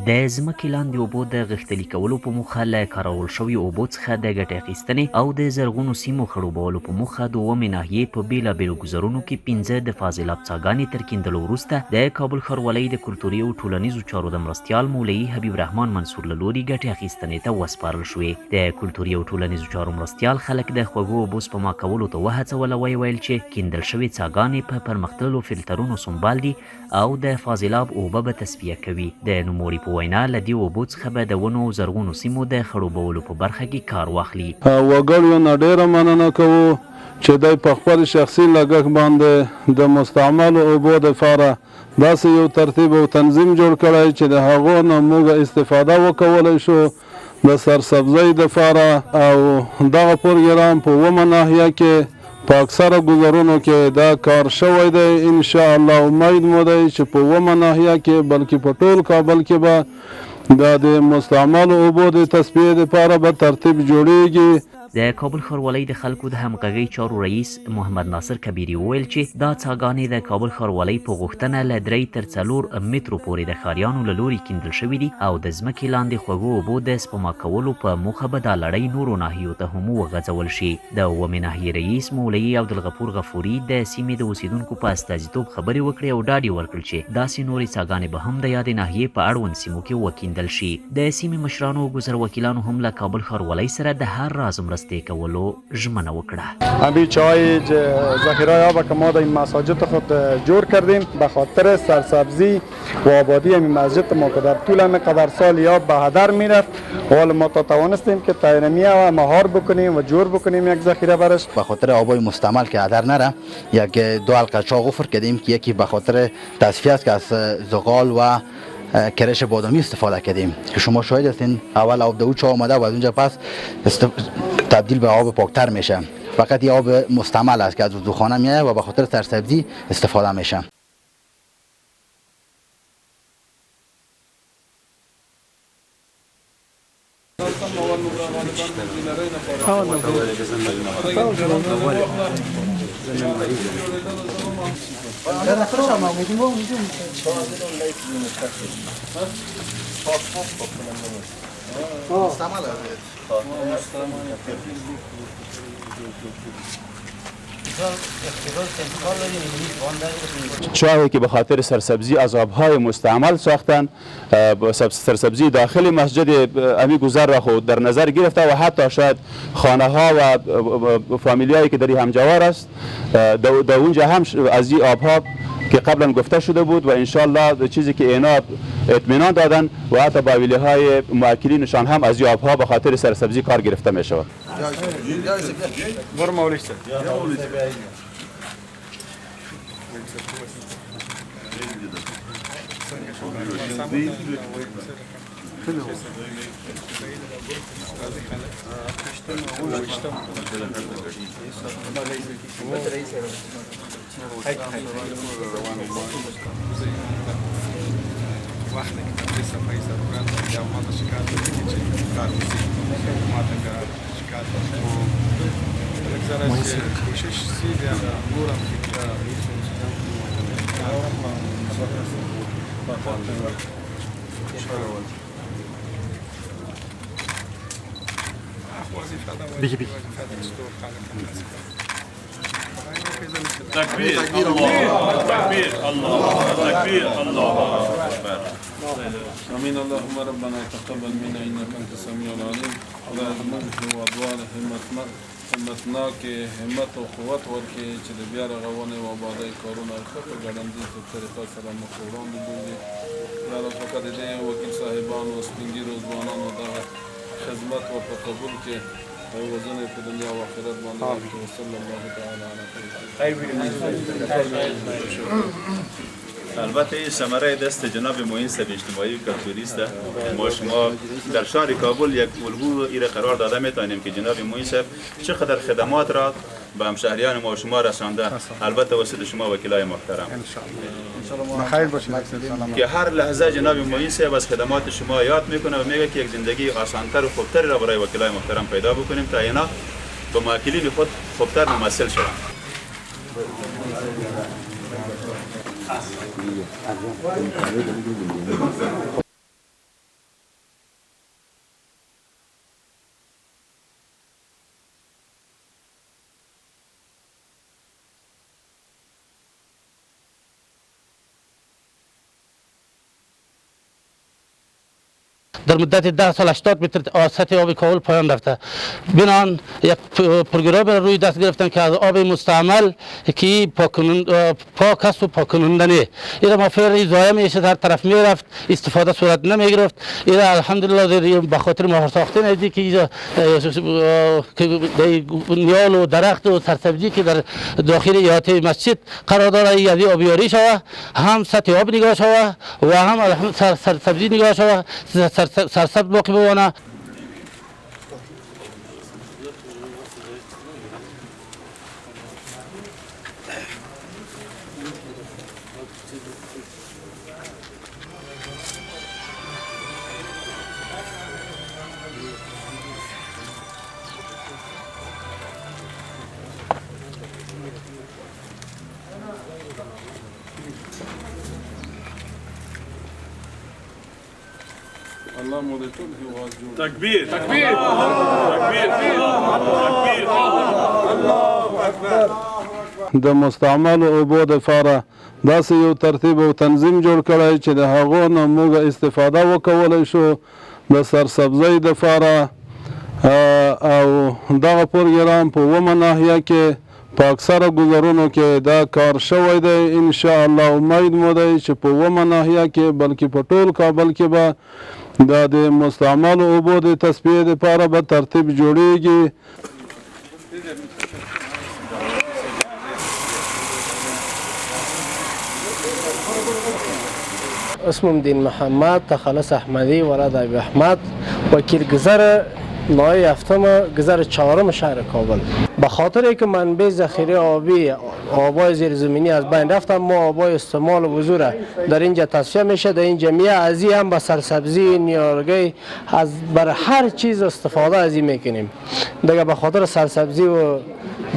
د ځمکې لاندې اوبو د غښتلي کولو په موخه له کارول شویو اوبو څخه د ګټې اخیستنې او د زرغونو سیمو خړوبولو په موخه د اوومې ناحیې په بېلابېلو ګذرونو کې 15 د فاضلاب څاګانې تر کیندلو وروسته د کابل ښاروالۍ د کلتوري او ټولنیزو چارو د مرستیال مولوي حبیب رحمان منصور له لوري ګټې اخیستنې ته وسپارل شوې. د کلتوري او ټولنیزو چارو مرستیال خلک د خوږو اوبو سپما کولو ته وهڅول او ویل چې کیندل شوې څاګانې په پرمختللو فلټرونو سنبال دي او د فاضلاب اوبه به تصفیه کوي. د نوموړي په وینا له دې اوبو څخه به د ونو او زرغونو سیمو د خړوبولو په برخه کې کار واخلي. وګړو نه ډیره مننه کوو چې دوی په خپل شخصي لګښت باندې د مستعملو اوبو دپاره داسې یو ترتیب او تنظیم جوړ کړی چې د هغو نه موږ استفاده وکولی شو د سرسبزۍ دپاره. او دغه پروګرام په اوومه ناحیه کې په اکثره ګذرونو کې دا کار شوی دی. انشاءالله امید مو دی چې په اوومه ناحیه کې بلکې په ټول کابل کې به د مستعملو اوبو د تصفیې دپاره به ترتیب جوړیږي. د کابل ښاروالۍ د خلکو د همغږۍ چارو رئیس محمد ناصر کبیري وویل چې دا څاګانې د کابل ښاروالۍ په غوښتنه له 3 تر 4 مترو پورې د ښاریانو له لوري کیندل شوي دي او د ځمکې لاندې خوږو اوبو د سپما کولو په موخه به دا لړۍ نورو ناحیو ته هم وغځول شي. د اوومې ناحیې رئیس مولوي عبدالغفور غفوري د سیمې د اوسیدونکو په استازیتوب خبرې وکړې او ډاډ یې ورکړ چې داسې نورې څاګانې به هم د یادې ناحیې په اړوند سیمو کې وکیندل شي. د سیمې مشرانو او ګذر وکیلانو هم له کابل ښاروالۍ سره د هر راز مرستې کولو ژمنه وکړه. همین چای ذخیره آب که ما در این مساجد خود جور کردیم به خاطر سرسبزی و آبادی همین مسجد ما که در طول همین قدر سال یا به هدر میرفت حالا ما تا توانستیم که تیرمیه و مهار بکنیم و جور بکنیم یک ذخیره برش. به خاطر آبای مستعمل که هدر نره یک دو حلقه چا غفر کردیم که یکی به خاطر تصفیه است که از زغال و کرش بادامی استفاده کردیم که شما شاهد هستین. اول آب دو چا آمده و از اونجا پس تبدیل به آب پاکتر میشه. فقط یه آب مستعمل است که از وضوخانه میاد و به خاطر سرسبزی استفاده میشه. چاهی که به خاطر سرسبزی از آبهای مستعمل ساختن، سرسبزی داخل مسجد امی گذر را خود در نظر گرفته و حتی شاید خانه ها و فامیلیایی که در همجوار است در اونجا هم از این آبها که قبلا گفته شده بود و انشالله چیزی که اینا اطمینان دادن و حتی باویلی های موکلینشان هم از این آبها به خاطر سرسبزی کار گرفته می شود. تكبير الله تكبير الله تكبير الله أكبر. آمين. اللهم ربنا تقبل منا إنك أنت السميع العليم. خدای زموږ هیوادوال همتناک همت او قوت ورکړي چې د بیا رغونې او آبادۍ کارونه ښه په ګړندۍ طریقه سره مخ وړاندې بوځي. یا رب فقط د دې وکیل صاحبانو سپین ږیرو ځوانانو دغه خدمت ورته قبول کړي او وزن په دنیا او آخرت باندې ورکړي. صلی الله تعالی علیه. البته این ثمره دست جناب معین صاحب اجتماعی و کلتوری است. ما شما در شهر کابل یک الگو ایره قرار داده میتونیم که جناب معین صاحب چقدر خدمات را به همشهریان ما و شما رسانده، البته وسط شما وکیلای محترم بخیر باشید که هر لحظه جناب معین صاحب از خدمات شما یاد میکنه و میگه که یک زندگی آسانتر و خوبتری را برای وکیلای محترم پیدا بکنیم تا اینا به موکلین خود خوبتر ممثل شوند. در مدت 10 سال 80 متر سطح آب کابل پایان رفته. بنان یک پروگرام را روی دست گرفتن که از آب مستعمل که پاک است و پاک کنندنی این ما فعلا ضایع میشه، در طرف میرفت استفاده صورت نمیگرفت. این الحمدلله به خاطر مهار ساخته نزدیک که نیال و درخت و سرسبزی که در داخل احاطه مسجد قرار داره یعنی آبیاری شود، هم سطح آب نگاه شود و هم سرسبزی نگاه شود، سرسبز باقی بمانه. تكبير تكبير تكبير تكبير الله اكبر. د مستعمل اوبو دپاره داسې یو ترتیب او تنظیم جوړ کړی چې د هغو نه موږ استفاده وکولی شو د سرسبزۍ دپاره. او دغه پروګرام په اومه ناحیه کې په اکثره ګذرونو کې دا کار شوی دی. انشاءالله امید مو دی چې په اومه ناحیه کې بلکې په ټول کابل کې به دا د مستعمل اوبو د تصفیې دپاره به ترتیب جوړیږي. اسمم دین محمد، تخلص احمدی، ولد ابی احمد، وکیل گذر نایب هفتم گذر چهارم شهر کابل. به خاطر اینکه منبع ذخیره آبی آبای زیرزمینی از بین رفته، ما آبای استعمال وضو در اینجا تصفیه میشه. در این جمعیه از این هم به سرسبزی نیارگی از بر هر چیز استفاده از این میکنیم دیگه. به خاطر سرسبزی و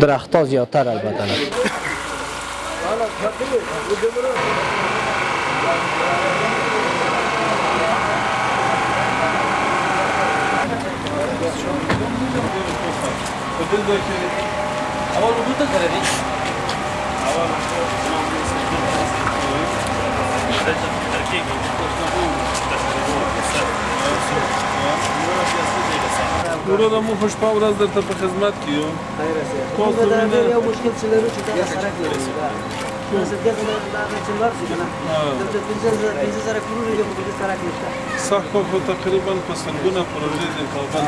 درختها زیادتر البته. ورور مو خوشبه ورځ درته په خدمت کې یو. تاسو نه یو مشکل چې لرو چې دا سره کوي. تاسو دغه د چلوار څه نه. د 15000 کروڑ یې په دې سره کې. صح کو تقریبا په سلګونه پروژې د کابل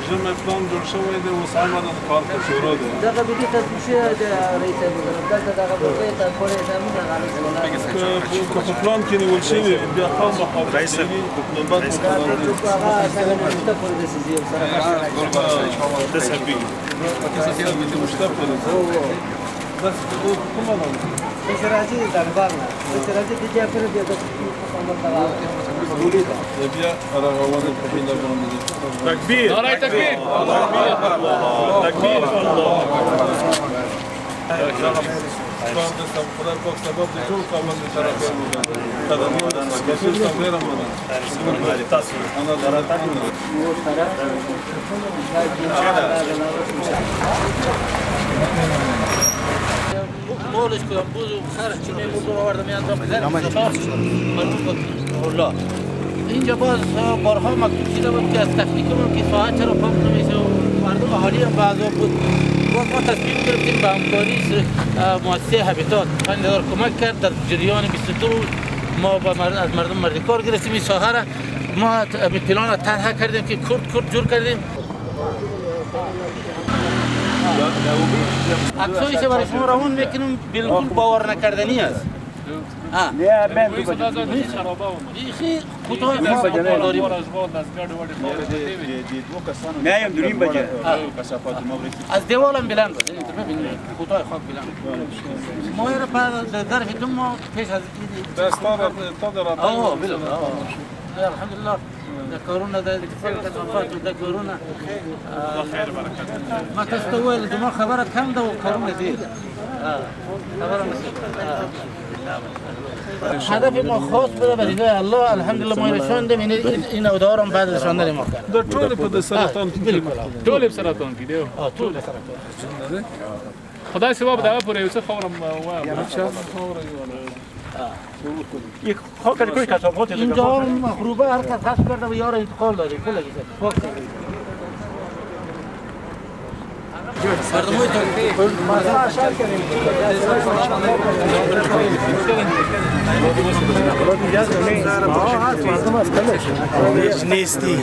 جمع پلان جوړ شوی دی، اوس عملاً کار په شروع دی. دغه به دې تاسو د رئیس دلته دغه په ته پورې زموږ غالي په پلان کې نیول شوی بیا خام مخاطب رئیس حکومت تكبير تكبير تكبير الله خدای پاک سبب دې ټول کابل ته راغلی قدم رسول صلی الله علیه مولش کدام بود و خرش چی میبود و آوردم یاد را اینجا باز بارها مکتوب شده بود که از تکنیکمون که ساعت چرا پاک نمیشه و مردم اهالی هم بعضا بود. باز ما تصمیم گرفتیم به همکاری مؤسسه هابیتات 5000 کمک کرد در جریان 22 ما از مردم مرد کار گرفتیم. این ساحه را ما پلان را طرح کردیم که کرد جور کردیم. عکسایی که برای شما روان میکنیم بالکل باور نکردنی است. نه بند خیلی کوتاه خواب داریم. نه یم دوریم بجه از دیوال هم بلند بود. ببینید کوتاه خواب بلند. ما را بعد ظرف دو ماه پیش از دست تا دارد. بله. الحمدلله ده كورونا ده وفات ده كورونا خير بركه ما تستوي الدماغ خبرت كم ده وكورونا دي خبره هدف ما خاص بوده برای الله الحمدلله ما نشوندیم این اودارم بعد نشوندن ما کرد د ټول په سرطان ټول سرطان کې دی ټول سرطان خدای ثواب دا پورې یو څه خورم اینجا مخروبه هر کس خاص کرده و یار انتقال داره کلا پاک کرده نیستی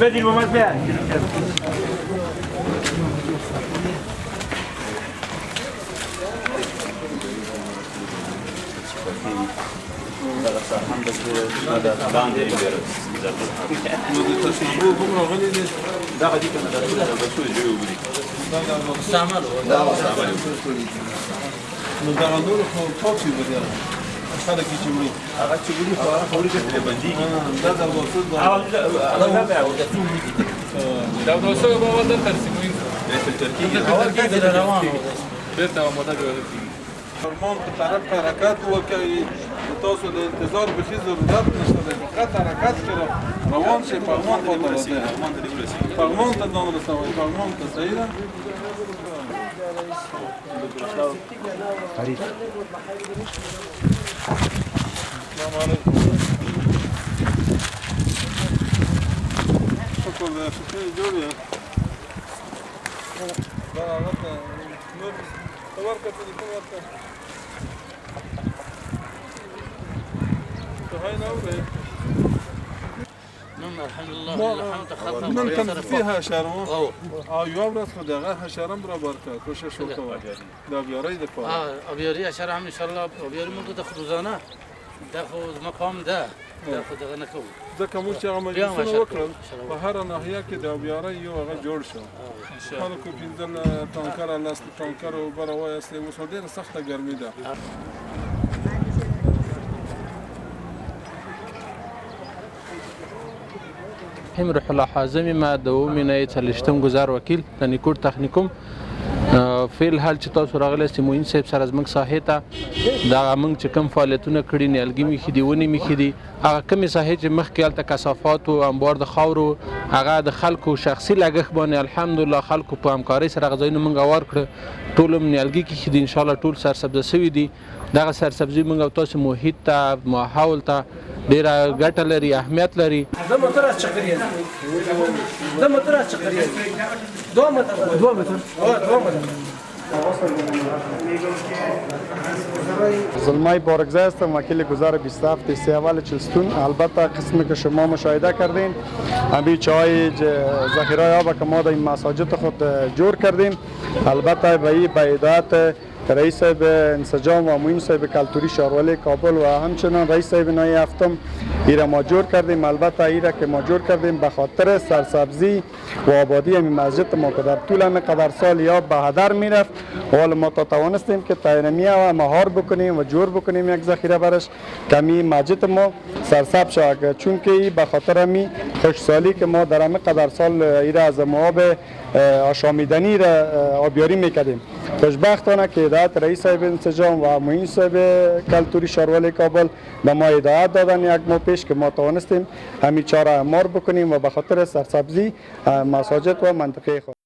بدین محمد بیا فرمان په طرف حرکت وکړي تاسو د انتظار به هیڅ ضرورت نشته د فقط حرکت کې روان شي فرمان ته ورسېږي فرمان ته ځان رسوي فرمان ته صحیح ده السلام علیکم شکر ده شکر جوړ یې دا راته نور ورکه تلیفون ورکه نن کوم فيها حشره او یو ورځ خو دغه حشره برابر کړه کوشش وکړه د بیارۍ د پاره بیاری حشره هم ان شاء الله بیاری موږ د روزانه دا خو مقام ده دا خو دغه نه کوو ځکه موږ چې هغه مجلسونه وکړل په هره ناحیه کې د بیارۍ یو هغه جوړ شو خلکو پنځه ټانکره لاس ټانکره اوبه راوایستې اوس ډېره سخته ګرمي ده روح الله حازمی ما د اومینه چلشتم گزار وکیل د نیکور تخنیکوم فعل حال چې تاسو راغلی سي موین صاحب سره زموږ ساحې ته دا موږ چې کوم فعالیتونه کړي نیالګي میښې دي ونې میښې دي هغه کومې ساحې چې مخکې هلته کثافات و انبار د خاورو هغه د خلکو شخصي لګښت باندې الحمدلله خلکو په همکارۍ سره هغه ځایونه موږ هوار کړه ټول هم نیالګي کښې دي انشاءالله ټول سرسبزه سوي دي دغه سرسبزي موږ او تاسو محیط ته ماحول ته ډېره ګټه لري اهمیت لري ده موتر از چقدریه ده موتر از چقدریه 2 متر 2 متر زلمای بارگزه هستم وکیل گذار 27 سی اول چلستون البته قسمی که شما مشاهده کردین همین چای ذخیره آب که ما در این مساجد خود جور کردیم البته به این هدایت رئیس صاحب انسجام و معین صاحب کلتوری شهرولی کابل و همچنان رئیس صاحب نای هفتم ایره ما جور کردیم البته ایره که ما جور کردیم به خاطر سرسبزی و آبادی همین مسجد ما که در طول همین قدر سال یا به هدر میرفت حال ما تا توانستیم که تایرمیه و مهار بکنیم و جور بکنیم یک ذخیره برش کمی مسجد ما سرسبز شد چون که به خاطر همین خوشسالی که ما در همین قدر سال ایره از آب آشامیدنی را آبیاری میکردیم خوشبختانه که هدایت رئیس صاحب انسجام و معین صاحب کلتوری شهرولی کابل به ما هدایت دادن یک ماه پیش که ما توانستیم همین چاره اعمار بکنیم و به خاطر سرسبزی مساجد و منطقه خود